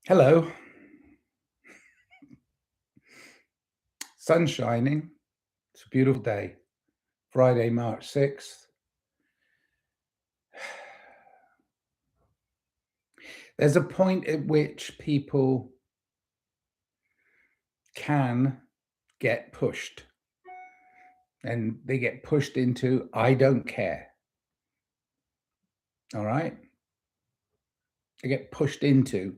Hello. Sun shining. It's a beautiful day. Friday, March 6th. There's a point at which people can get pushed, and they get pushed into, I don't care. All right? They get pushed into,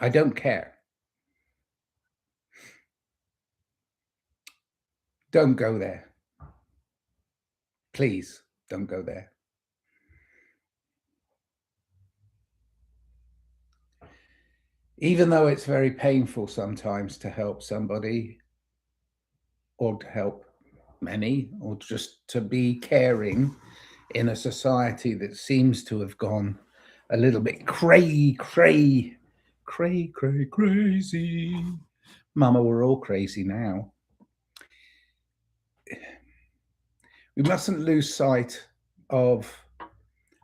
I don't care. Don't go there. Please don't go there. Even though it's very painful sometimes to help somebody or to help many or just to be caring in a society that seems to have gone a little bit crazy. Mama, we're all crazy now. We mustn't lose sight of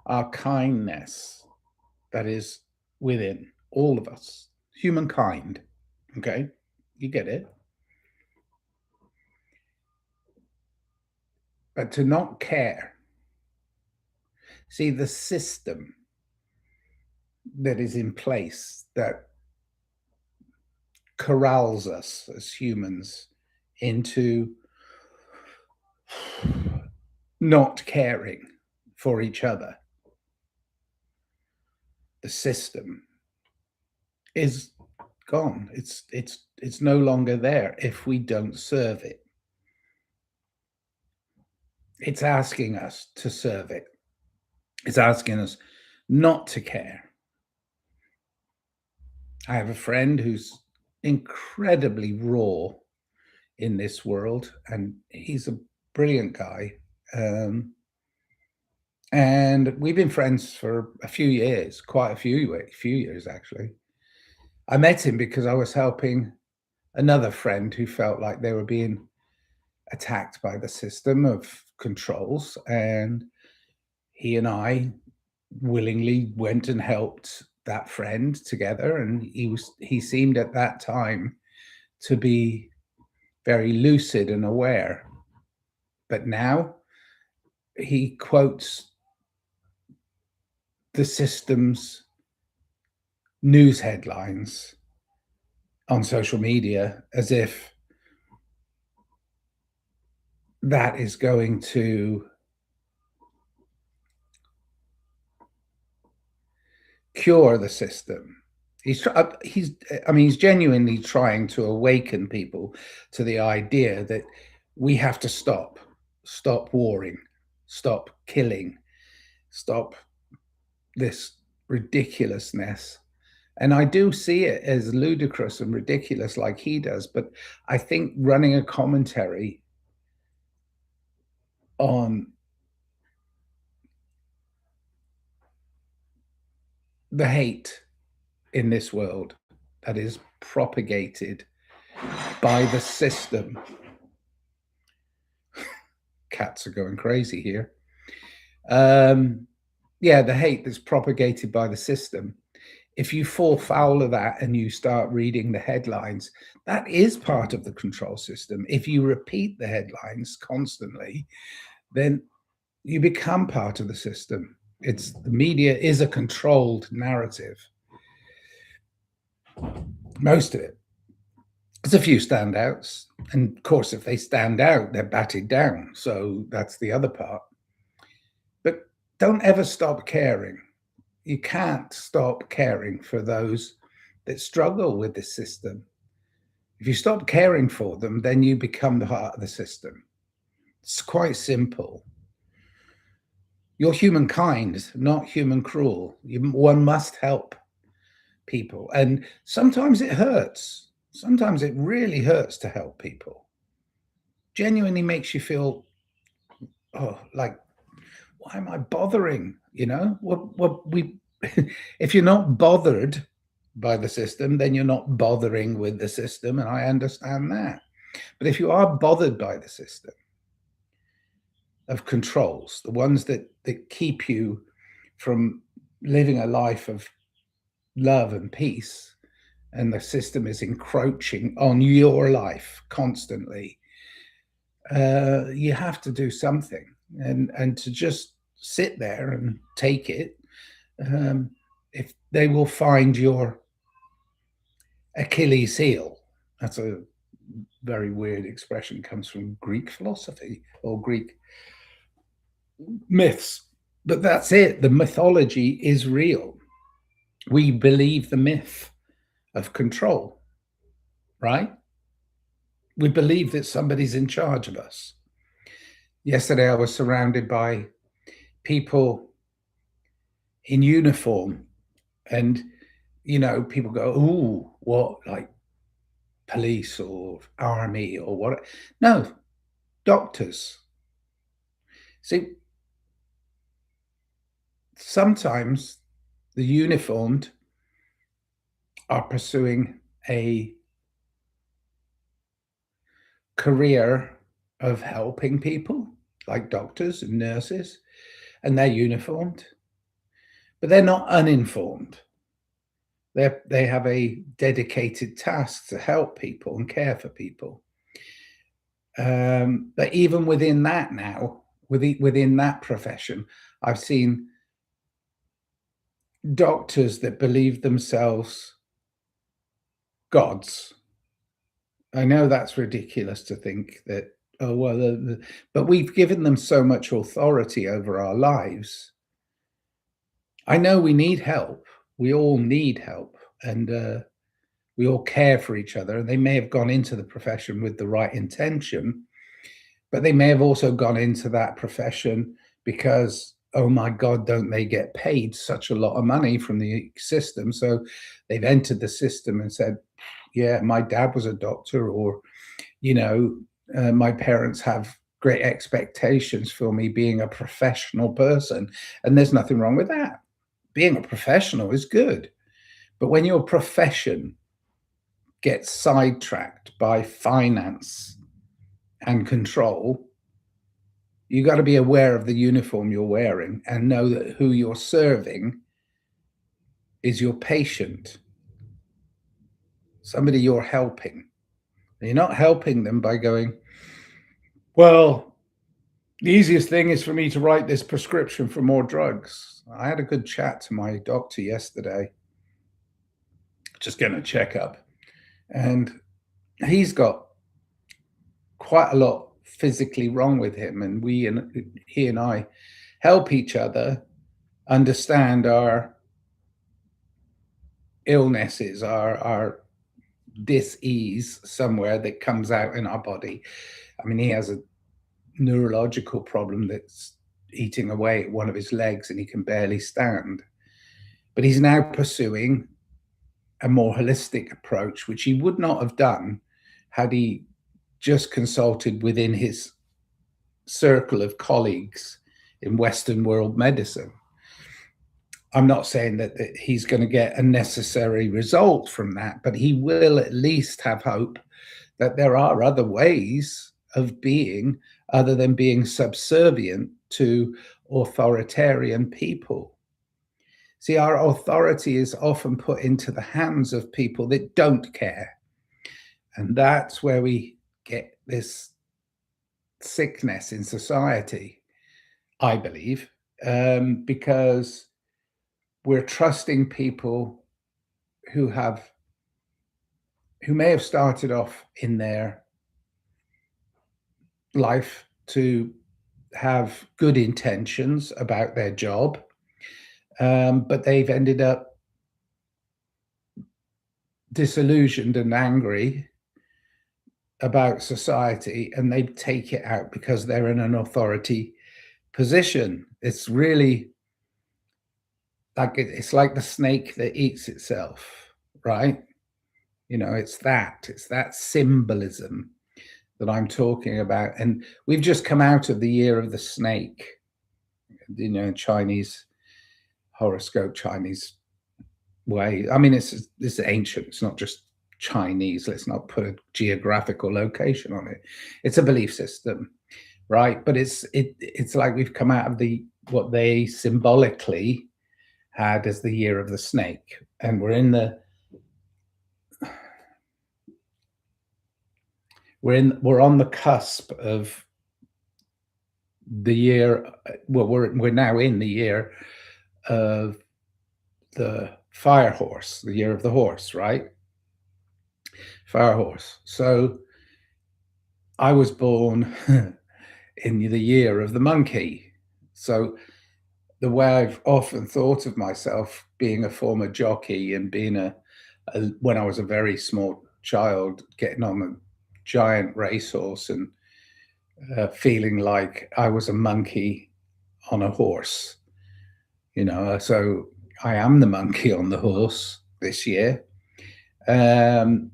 our kindness that is within all of us, humankind. Okay, you get it. But to not care, see the system that is in place that corrals us as humans into not caring for each other. The system is gone. It's no longer there if we don't serve it. It's asking us to serve it. It's asking us not to care. I have a friend who's incredibly raw in this world, and he's a brilliant guy. And we've been friends for a few years, quite a few years actually. I met him because I was helping another friend who felt like they were being attacked by the system of controls, and he and I willingly went and helped that friend together, and he seemed at that time to be very lucid and aware. But now he quotes the system's news headlines on social media as if that is going to cure the system. He's genuinely trying to awaken people to the idea that we have to stop warring, stop killing, stop this ridiculousness. And I do see it as ludicrous and ridiculous like he does, but I think running a commentary on the hate in this world that is propagated by the system. Cats are going crazy here. Yeah, the hate that's propagated by the system. If you fall foul of that and you start reading the headlines, that is part of the control system. If you repeat the headlines constantly, then you become part of the system. The media is a controlled narrative. Most of it. There's a few standouts. And of course, if they stand out, they're batted down. So that's the other part. But don't ever stop caring. You can't stop caring for those that struggle with this system. If you stop caring for them, then you become the heart of the system. It's quite simple. You're humankind, not human cruel. One must help people. And sometimes it hurts. Sometimes it really hurts to help people. Genuinely makes you feel, oh, like, why am I bothering? You know, if you're not bothered by the system, then you're not bothering with the system. And I understand that. But if you are bothered by the system of controls, the ones that keep you from living a life of love and peace and the system is encroaching on your life constantly, you have to do something. And to just sit there and take it, if they will find your Achilles heel. That's a very weird expression, comes from Greek philosophy or Greek myths. But that's it. The mythology is real. We believe the myth of control, right? We believe that somebody's in charge of us. Yesterday, I was surrounded by people in uniform, and people go, "Ooh, what, like police or army or what?" No, doctors. See, sometimes the uniformed are pursuing a career of helping people, like doctors and nurses, and they're uniformed, but they're not uninformed. They have a dedicated task to help people and care for people. But even within that now, within that profession, I've seen doctors that believe themselves gods. I know that's ridiculous to think that, oh, well, but we've given them so much authority over our lives. I know we need help. We all need help, and we all care for each other. And they may have gone into the profession with the right intention, but they may have also gone into that profession because, oh my God, don't they get paid such a lot of money from the system? So they've entered the system and said, yeah, my dad was a doctor, or, my parents have great expectations for me being a professional person. And there's nothing wrong with that. Being a professional is good. But when your profession gets sidetracked by finance and control, you got to be aware of the uniform you're wearing and know that who you're serving is your patient, somebody you're helping. And you're not helping them by going, well, the easiest thing is for me to write this prescription for more drugs. I had a good chat to my doctor yesterday, just getting a checkup, and he's got quite a lot physically wrong with him, and he and I help each other understand our illnesses, our dis-ease somewhere that comes out in our body. I mean, he has a neurological problem that's eating away at one of his legs and he can barely stand. But he's now pursuing a more holistic approach, which he would not have done had he just consulted within his circle of colleagues in Western world medicine. I'm not saying that he's going to get a necessary result from that, but he will at least have hope that there are other ways of being other than being subservient to authoritarian people. See, our authority is often put into the hands of people that don't care. And that's where we get this sickness in society, I believe, because we're trusting people who may have started off in their life to have good intentions about their job, but they've ended up disillusioned and angry about society, and they take it out because they're in an authority position. It's really it's like the snake that eats itself, right? It's that symbolism that I'm talking about. And we've just come out of the year of the snake, Chinese horoscope, Chinese way. I mean, it's ancient. It's not just Chinese. Let's not put a geographical location on it. It's a belief system, right? But it's like we've come out of what they symbolically had as the year of the snake, and we're in the we're on the cusp of the year. Well, we're now in the year of the fire horse, the year of the horse, right? Fire horse. So I was born in the year of the monkey. So the way I've often thought of myself being a former jockey and being when I was a very small child, getting on a giant racehorse and feeling like I was a monkey on a horse, so I am the monkey on the horse this year, um,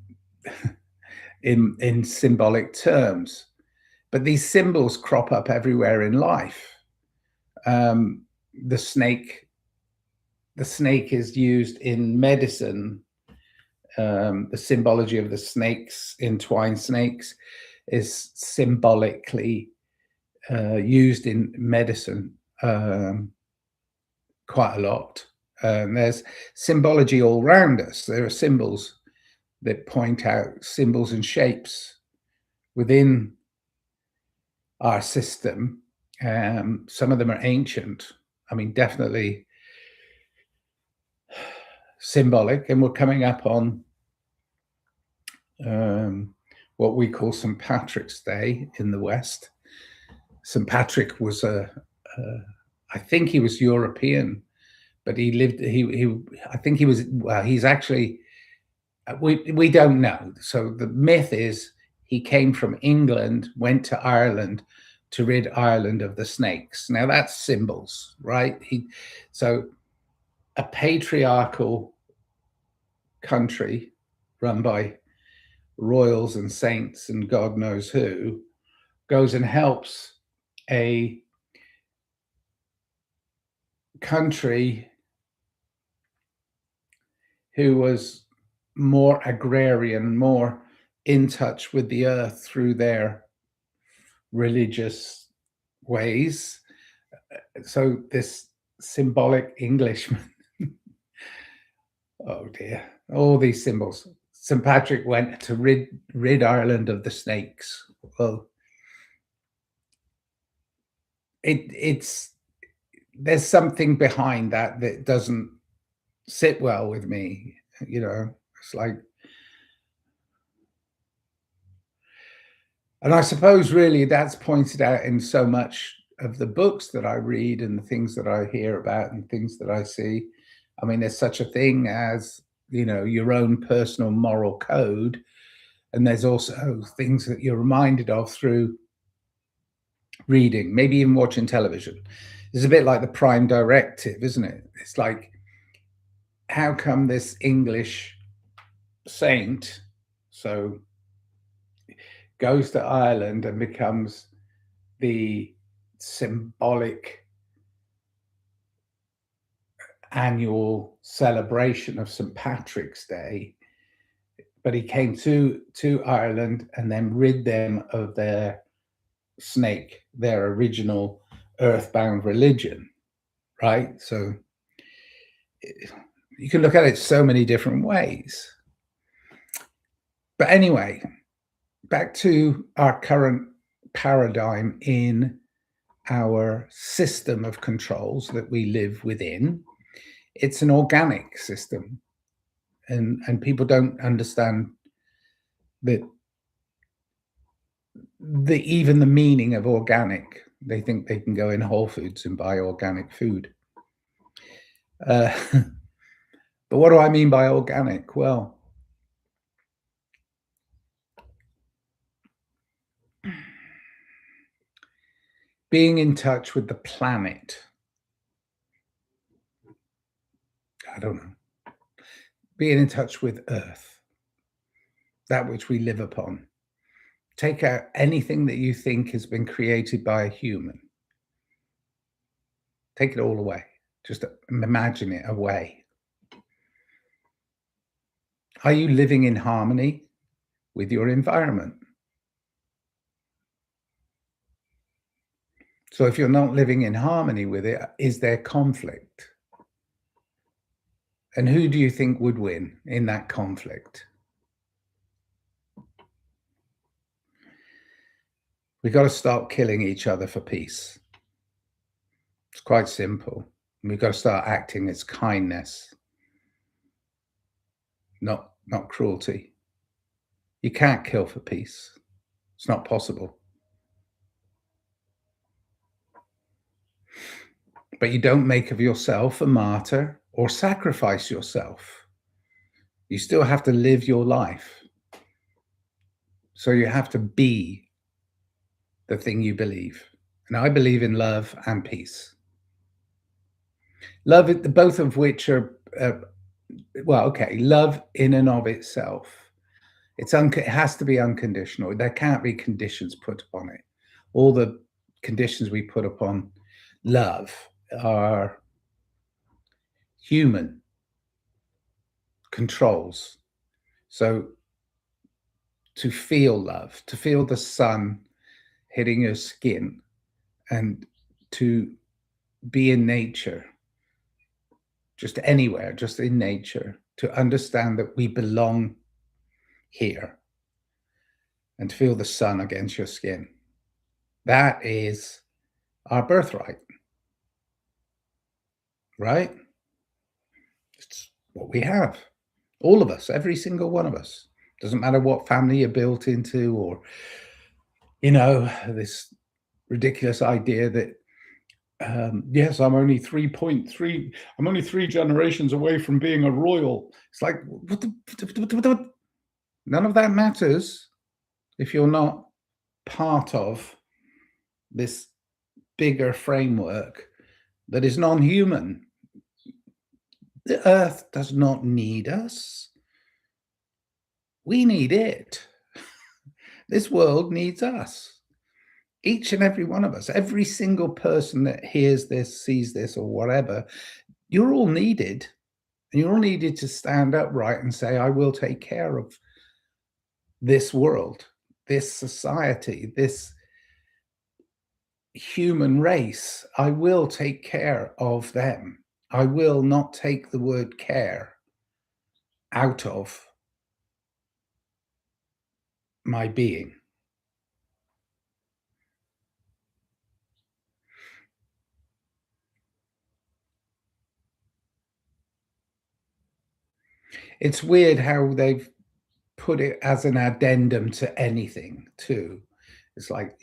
in symbolic terms. But these symbols crop up everywhere in life. Um, the snake is used in medicine. The symbology of the snakes, entwined snakes, is symbolically used in medicine quite a lot. There's symbology all around us. There are symbols that point out symbols and shapes within our system. Some of them are ancient. I mean, definitely symbolic, and we're coming up on what we call St. Patrick's Day in the West. St. Patrick was I think he was European, but he lived. I think he was. Well, he's actually. We don't know. So the myth is he came from England, went to Ireland to rid Ireland of the snakes. Now that's symbols, right? So a patriarchal country run by royals and saints and God knows who goes and helps a country who was more agrarian, more in touch with the earth through their religious ways. So this symbolic Englishman, oh dear, all these symbols. St. Patrick went to rid Ireland of the snakes. Well, it's there's something behind that doesn't sit well with me. It's like, and I suppose really that's pointed out in so much of the books that I read and the things that I hear about and things that I see. I mean, there's such a thing as, your own personal moral code. And there's also things that you're reminded of through reading, maybe even watching television. It's a bit like the Prime Directive, isn't it? It's like, how come this English saint goes to Ireland and becomes the symbolic annual celebration of St. Patrick's Day, but he came to Ireland and then rid them of their snake, their original earthbound religion, right? So you can look at it so many different ways. But anyway, back to our current paradigm in our system of controls that we live within. It's an organic system, and people don't understand that even the meaning of organic. They think they can go in Whole Foods and buy organic food. But what do I mean by organic? Well, being in touch with the planet. I don't know. Being in touch with Earth, that which we live upon. Take out anything that you think has been created by a human. Take it all away. Just imagine it away. Are you living in harmony with your environment? So if you're not living in harmony with it, is there conflict? And who do you think would win in that conflict? We got to stop killing each other for peace. It's quite simple. We've got to start acting as kindness, not cruelty. You can't kill for peace. It's not possible. But you don't make of yourself a martyr or sacrifice yourself. You still have to live your life. So you have to be the thing you believe. And I believe in love and peace. Love, both of which are, well, okay, love in and of itself. It has to be unconditional. There can't be conditions put upon it. All the conditions we put upon love are human controls. So to feel love, to feel the sun hitting your skin, and to be in nature, just anywhere, just in nature, to understand that we belong here and to feel the sun against your skin. That is our birthright, right? It's what we have. All of us, every single one of us. Doesn't matter what family you're built into, or, this ridiculous idea that, yes, I'm only 3.3, I'm only 3 generations away from being a royal. It's like, what? None of that matters if you're not part of this bigger framework that is non-human. The earth does not need us. We need it. This world needs us. Each and every one of us, every single person that hears this, sees this, or whatever, you're all needed. And you're all needed to stand upright and say, I will take care of this world, this society, this human race. I will take care of them. I will not take the word care out of my being. It's weird how they've put it as an addendum to anything too. It's like,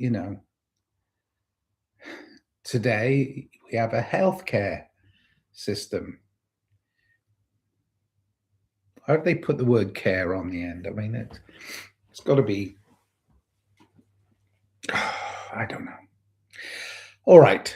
today we have a healthcare system. Why have they put the word care on the end? I mean, it's got to be, I don't know. All right.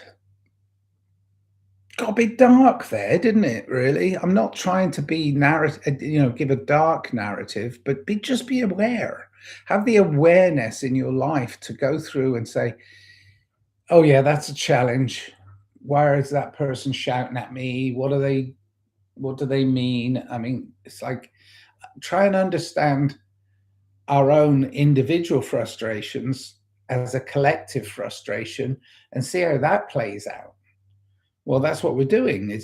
Got a bit dark there, didn't it, really? I'm not trying to be give a dark narrative, but just be aware. Have the awareness in your life to go through and say, oh yeah, that's a challenge. Why is that person shouting at me? What do they mean? I mean, it's like, try and understand our own individual frustrations as a collective frustration and see how that plays out. Well, that's what we're doing.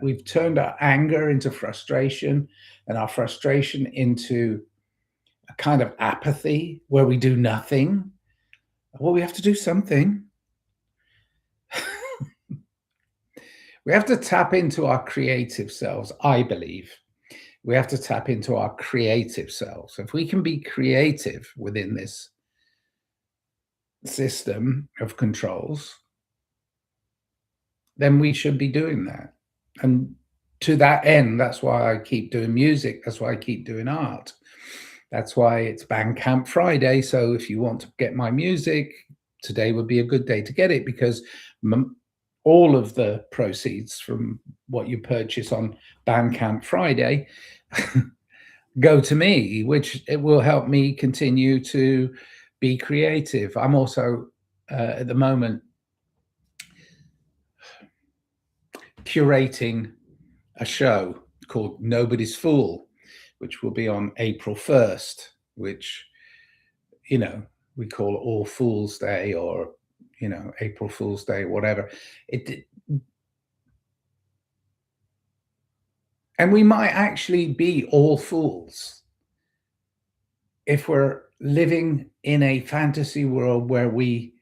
We've turned our anger into frustration, and our frustration into a kind of apathy where we do nothing. Well, we have to do something. We have to tap into our creative selves, I believe. We have to tap into our creative selves. If we can be creative within this system of controls, then we should be doing that. And to that end, that's why I keep doing music. That's why I keep doing art. That's why it's Bandcamp Friday. So if you want to get my music, today would be a good day to get it, because all of the proceeds from what you purchase on Bandcamp Friday go to me, which it will help me continue to be creative. I'm also, at the moment, curating a show called Nobody's Fool, which will be on April 1st, which, we call All Fool's Day, or, April Fool's Day, whatever. And we might actually be all fools if we're living in a fantasy world where we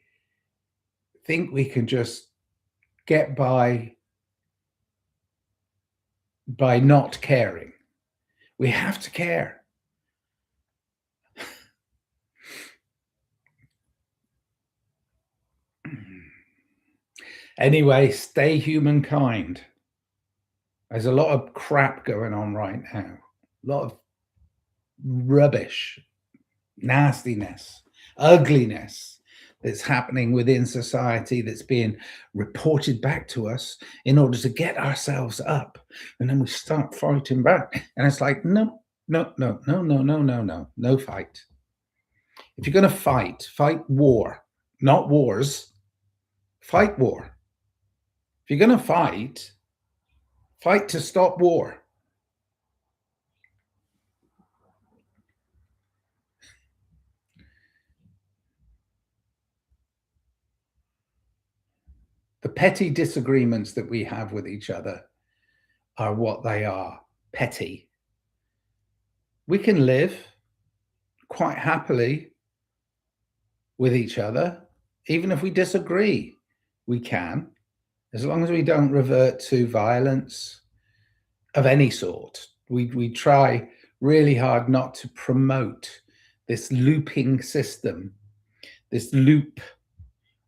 think we can just get by not caring, we have to care. Anyway, stay humankind. There's a lot of crap going on right now. A lot of rubbish, nastiness, ugliness that's happening within society that's being reported back to us in order to get ourselves up. And then we start fighting back. And it's like, no, no, no, no, no, no, no, no, no fight. If you're going to fight war, not wars, fight war. If you're going to fight to stop war. The petty disagreements that we have with each other are what they are, petty. We can live quite happily with each other, even if we disagree. We can, as long as we don't revert to violence of any sort. We try really hard not to promote this looping system, this loop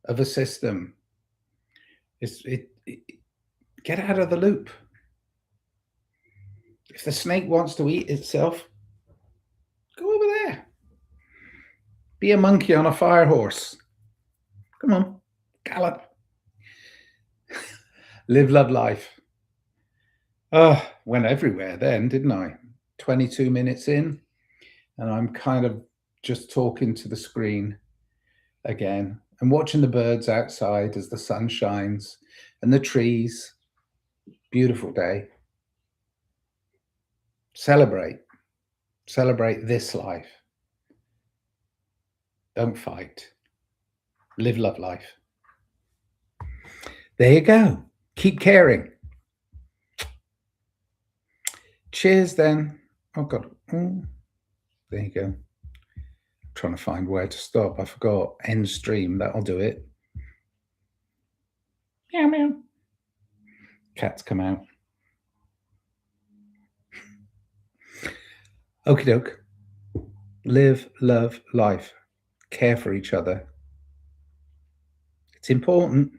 of a system. Get out of the loop. If the snake wants to eat itself, go over there. Be a monkey on a fire horse. Come on, gallop. Live, love, life. Went everywhere then, didn't I? 22 minutes in, and I'm kind of just talking to the screen again and watching the birds outside as the sun shines and the trees. Beautiful day. Celebrate this life. Don't fight. Live, love, life. There you go. Keep caring. Cheers then. Oh God. Oh, there you go. Trying to find where to stop. I forgot. End stream. That'll do it. Meow meow. Cats come out. Okie doke. Live, love, life. Care for each other. It's important.